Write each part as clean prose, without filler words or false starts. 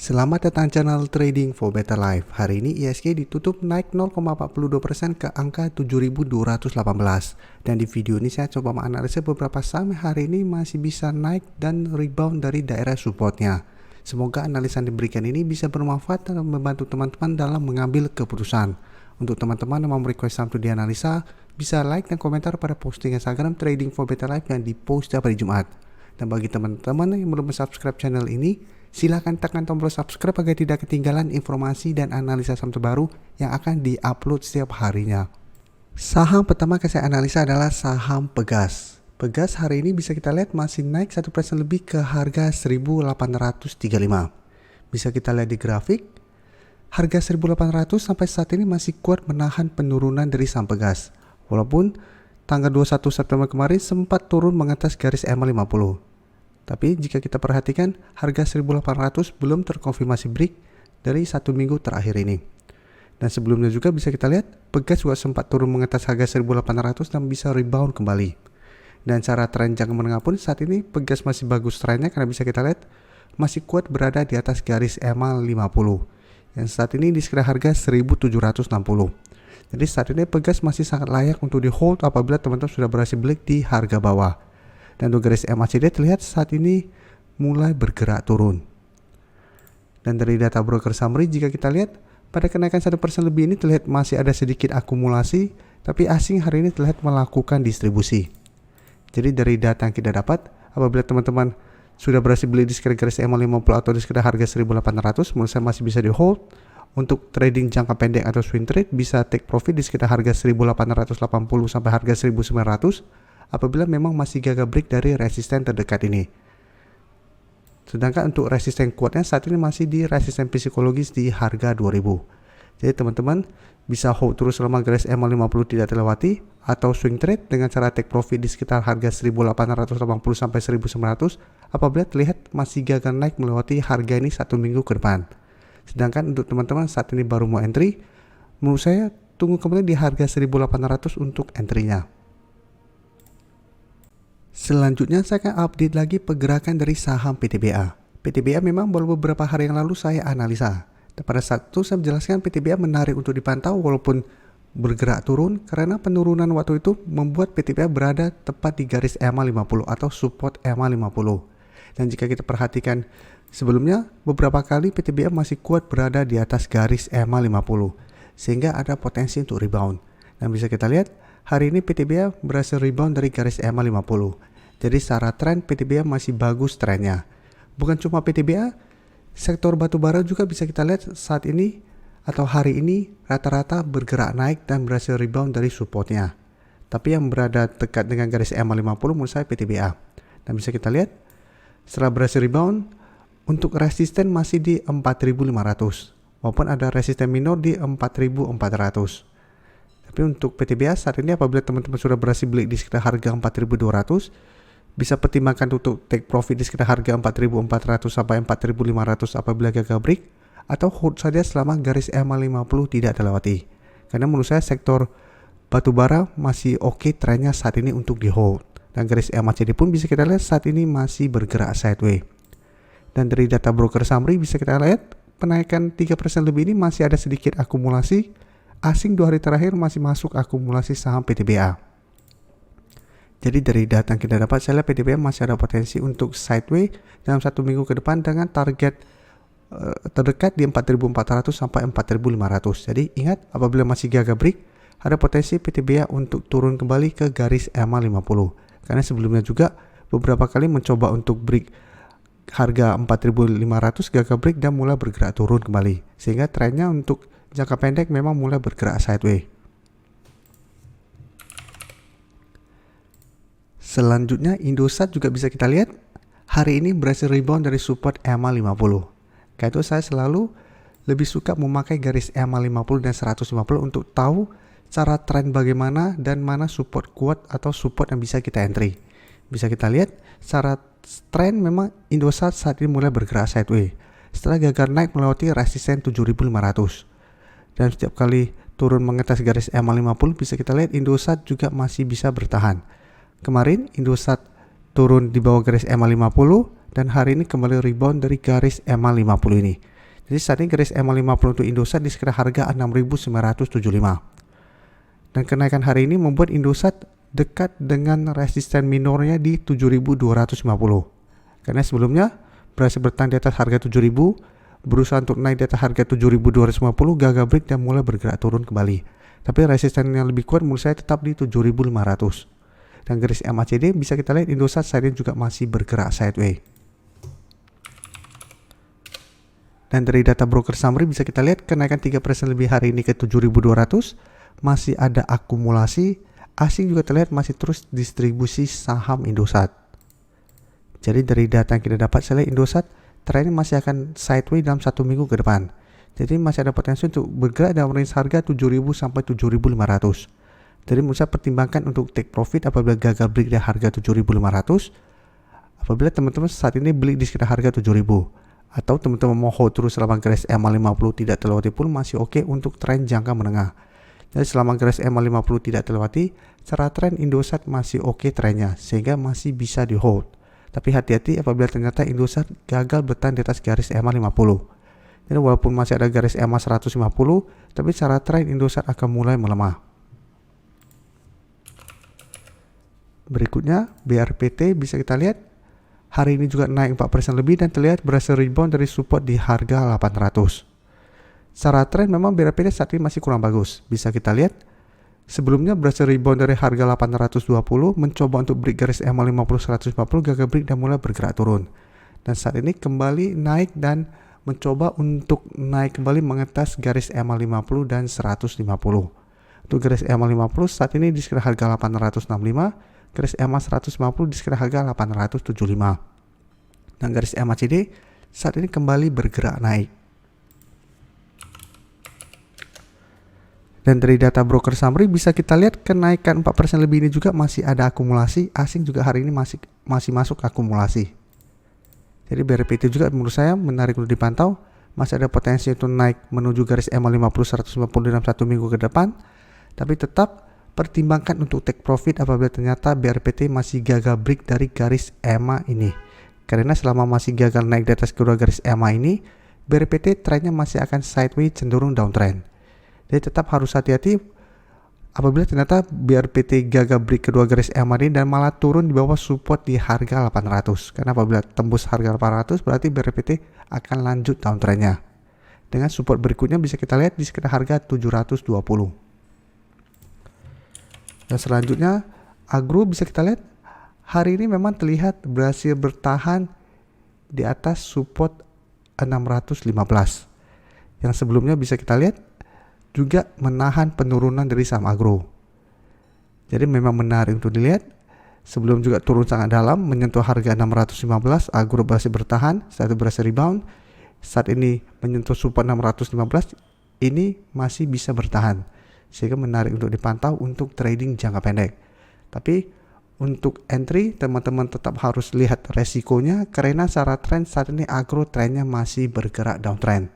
Selamat datang channel Trading for Better Life. Hari ini ISG ditutup naik 0,42% ke angka 7.218. Dan di video ini saya coba menganalisa beberapa saham hari ini masih bisa naik dan rebound dari daerah supportnya. Semoga analisa yang diberikan ini bisa bermanfaat dan membantu teman-teman dalam mengambil keputusan. Untuk teman-teman yang mau request saham untuk dianalisa, bisa like dan komentar pada posting Instagram Trading for Better Life yang dipost setiap hari Jumat. Dan bagi teman-teman yang belum subscribe channel ini, silahkan tekan tombol subscribe agar tidak ketinggalan informasi dan analisa saham terbaru yang akan diupload setiap harinya. Saham pertama yang saya analisa adalah saham Pegas. Pegas hari ini bisa kita lihat masih naik 1% lebih ke harga 1.835. Bisa kita lihat di grafik, harga 1.800 sampai saat ini masih kuat menahan penurunan dari saham Pegas. Walaupun tanggal 21 September kemarin sempat turun mengatas garis EMA 50. Tapi jika kita perhatikan, harga 1.800 belum terkonfirmasi break dari satu minggu terakhir ini. Dan sebelumnya juga bisa kita lihat, Pegas juga sempat turun mengatas harga 1.800 dan bisa rebound kembali. Dan secara tren jangka menengah pun saat ini Pegas masih bagus trennya karena bisa kita lihat masih kuat berada di atas garis EMA 50. Yang saat ini di sekitar harga 1.760. Jadi saat ini Pegas masih sangat layak untuk di hold apabila teman-teman sudah berhasil beli di harga bawah. Dan untuk garis MACD terlihat saat ini mulai bergerak turun. Dan dari data broker summary jika kita lihat pada kenaikan 1% lebih ini terlihat masih ada sedikit akumulasi, tapi asing hari ini terlihat melakukan distribusi. Jadi dari data yang kita dapat, apabila teman-teman sudah berhasil beli di sekitar garis EMA 50 atau di sekitar harga 1.800, menurut saya masih bisa di hold. Untuk trading jangka pendek atau swing trade bisa take profit di sekitar harga 1.880 sampai harga 1.900. Apabila memang masih gagal break dari resisten terdekat ini. Sedangkan untuk resisten kuatnya saat ini masih di resisten psikologis di harga 2000. Jadi teman-teman bisa hold terus selama garis EMA 50 tidak terlewati atau swing trade dengan cara take profit di sekitar harga 1880 sampai 1900 apabila terlihat masih gagal naik melewati harga ini satu minggu ke depan. Sedangkan untuk teman-teman saat ini baru mau entry, menurut saya tunggu kembali di harga 1800 untuk entry-nya. Selanjutnya saya akan update lagi pergerakan dari saham PTBA. PTBA memang baru beberapa hari yang lalu saya analisa. Dan pada saat itu saya menjelaskan PTBA menarik untuk dipantau walaupun bergerak turun karena penurunan waktu itu membuat PTBA berada tepat di garis EMA 50 atau support EMA 50. Dan jika kita perhatikan sebelumnya beberapa kali PTBA masih kuat berada di atas garis EMA 50 sehingga ada potensi untuk rebound. Dan bisa kita lihat hari ini PTBA berhasil rebound dari garis EMA 50. Jadi secara tren PTBA masih bagus trennya. Bukan cuma PTBA, sektor batubara juga bisa kita lihat saat ini atau hari ini rata-rata bergerak naik dan berhasil rebound dari supportnya. Tapi yang berada dekat dengan garis EMA 50 menurut saya PTBA. Dan bisa kita lihat setelah berhasil rebound untuk resisten masih di 4.500 maupun ada resisten minor di 4.400. Tapi untuk PTBA saat ini apabila teman-teman sudah berhasil beli di sekitar harga 4.200, bisa pertimbangkan untuk take profit di sekitar harga 4.400 sampai 4.500 apabila gagal break, atau hold saja selama garis EMA 50 tidak terlewati. Karena menurut saya sektor batubara masih oke trennya saat ini untuk di hold. Dan garis MACD pun bisa kita lihat saat ini masih bergerak sideways. Dan dari data broker summary bisa kita lihat penaikan 3% lebih ini masih ada sedikit akumulasi. Asing 2 hari terakhir masih masuk akumulasi saham PTBA. Jadi dari data yang kita dapat, saya lihat PTBA masih ada potensi untuk sideways dalam satu minggu ke depan dengan target terdekat di 4.400 sampai 4.500. Jadi ingat apabila masih gagal break, ada potensi PTBA untuk turun kembali ke garis EMA 50. Karena sebelumnya juga beberapa kali mencoba untuk break harga 4.500 gagal break dan mulai bergerak turun kembali. Sehingga trennya untuk jangka pendek memang mulai bergerak sideways. Selanjutnya Indosat juga bisa kita lihat hari ini berhasil rebound dari support EMA 50. Karena itu saya selalu lebih suka memakai garis EMA 50 dan 150 untuk tahu cara tren bagaimana dan mana support kuat atau support yang bisa kita entry. Bisa kita lihat secara tren memang Indosat saat ini mulai bergerak sideways setelah gagal naik melewati resisten 7.500. Dan setiap kali turun mengatas garis EMA 50 bisa kita lihat Indosat juga masih bisa bertahan. Kemarin Indosat turun di bawah garis EMA 50 dan hari ini kembali rebound dari garis EMA 50 ini. Jadi saat ini garis EMA 50 untuk Indosat di sekitar harga 6.975. Dan kenaikan hari ini membuat Indosat dekat dengan resisten minornya di 7.250. Karena sebelumnya berhasil bertahan di atas harga 7.000, berusaha untuk naik di atas harga 7.250, gagal break dan mulai bergerak turun kembali. Tapi resisten yang lebih kuat menurut saya tetap di 7.500. Dan garis MACD bisa kita lihat Indosat saat ini juga masih bergerak sideways. Dan dari data broker summary bisa kita lihat kenaikan 3% lebih hari ini ke 7.200. Masih ada akumulasi. Asing juga terlihat masih terus distribusi saham Indosat. Jadi dari data yang kita dapat, saya lihat Indosat trennya masih akan sideways dalam 1 minggu ke depan. Jadi masih ada potensi untuk bergerak dalam range harga 7.000 sampai 7.500. Jadi menurut saya pertimbangkan untuk take profit apabila gagal break di harga 7.500. Apabila teman-teman saat ini beli di sekitar harga 7.000. Atau teman-teman mau hold terus selama garis EMA 50 tidak terlewati pun masih oke untuk tren jangka menengah. Jadi selama garis EMA 50 tidak terlewati, secara tren Indosat masih oke trennya sehingga masih bisa di hold. Tapi hati-hati apabila ternyata Indosat gagal bertahan di atas garis EMA 50. Jadi walaupun masih ada garis EMA 150, tapi secara tren Indosat akan mulai melemah. Berikutnya BRPT bisa kita lihat hari ini juga naik 4% lebih dan terlihat berhasil rebound dari support di harga 800. Secara tren memang BRPT saat ini masih kurang bagus. Bisa kita lihat sebelumnya berhasil rebound dari harga 820, mencoba untuk break garis EMA 50 150, gagal break dan mulai bergerak turun. Dan saat ini kembali naik dan mencoba untuk naik kembali mengetas garis EMA 50 dan 150. Untuk garis EMA 50 saat ini di sekitar harga 865. Garis EMA 150 di sekitar harga 875. Dan garis MACD saat ini kembali bergerak naik. Dan dari data broker summary bisa kita lihat kenaikan 4% lebih ini juga masih ada akumulasi. Asing juga hari ini masih masuk akumulasi. Jadi BRPT juga menurut saya menarik untuk dipantau. Masih ada potensi untuk naik menuju garis EMA 50 150 dalam 1 minggu ke depan. Tapi tetap pertimbangkan untuk take profit apabila ternyata BRPT masih gagal break dari garis EMA ini. Karena selama masih gagal naik di atas kedua garis EMA ini, BRPT trennya masih akan sideways cenderung downtrend. Jadi tetap harus hati-hati apabila ternyata BRPT gagal break kedua garis EMA ini dan malah turun di bawah support di harga 800. Karena apabila tembus harga 800 berarti BRPT akan lanjut downtrendnya. Dengan support berikutnya bisa kita lihat di sekitar harga 720. Dan selanjutnya Agro bisa kita lihat hari ini memang terlihat berhasil bertahan di atas support 615. Yang sebelumnya bisa kita lihat juga menahan penurunan dari saham Agro. Jadi memang menarik untuk dilihat. Sebelum juga turun sangat dalam menyentuh harga 615, Agro berhasil bertahan, saat itu berhasil rebound. Saat ini menyentuh support 615, ini masih bisa bertahan. Sehingga menarik untuk dipantau untuk trading jangka pendek. Tapi untuk entry teman-teman tetap harus lihat resikonya karena secara tren saat ini Agro trennya masih bergerak downtrend.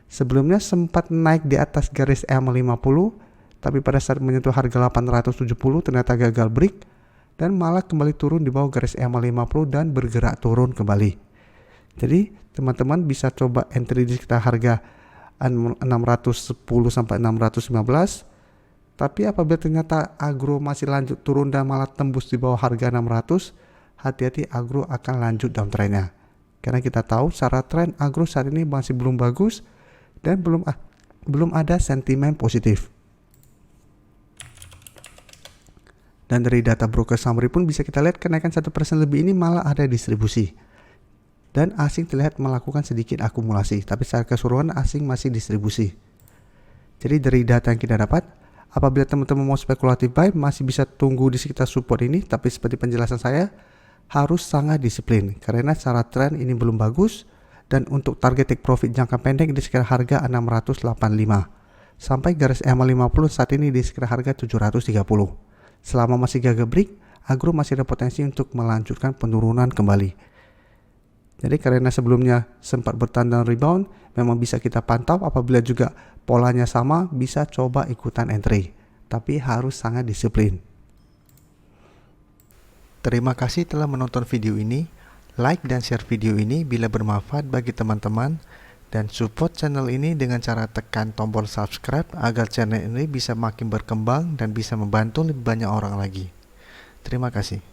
Sebelumnya sempat naik di atas garis EMA 50, tapi pada saat menyentuh harga 870 ternyata gagal break dan malah kembali turun di bawah garis EMA 50 dan bergerak turun kembali. Jadi teman-teman bisa coba entry di sekitar harga 610 sampai 615. Tapi apabila ternyata Agro masih lanjut turun dan malah tembus di bawah harga 600, hati-hati Agro akan lanjut downtrendnya. Karena kita tahu secara tren Agro saat ini masih belum bagus dan belum ada sentimen positif. Dan dari data broker summary pun bisa kita lihat kenaikan 1% lebih ini malah ada distribusi. Dan asing terlihat melakukan sedikit akumulasi, tapi secara keseluruhan asing masih distribusi. Jadi dari data yang kita dapat, apabila teman-teman mau spekulatif buy masih bisa tunggu di sekitar support ini, tapi seperti penjelasan saya harus sangat disiplin karena secara tren ini belum bagus dan untuk target take profit jangka pendek di sekitar harga 685 sampai garis EMA 50 saat ini di sekitar harga 730. Selama masih gagal break, Agro masih ada potensi untuk melanjutkan penurunan kembali. Jadi karena sebelumnya sempat bertahan dan rebound, memang bisa kita pantau apabila juga polanya sama, bisa coba ikutan entry. Tapi harus sangat disiplin. Terima kasih telah menonton video ini. Like dan share video ini bila bermanfaat bagi teman-teman. Dan support channel ini dengan cara tekan tombol subscribe agar channel ini bisa makin berkembang dan bisa membantu lebih banyak orang lagi. Terima kasih.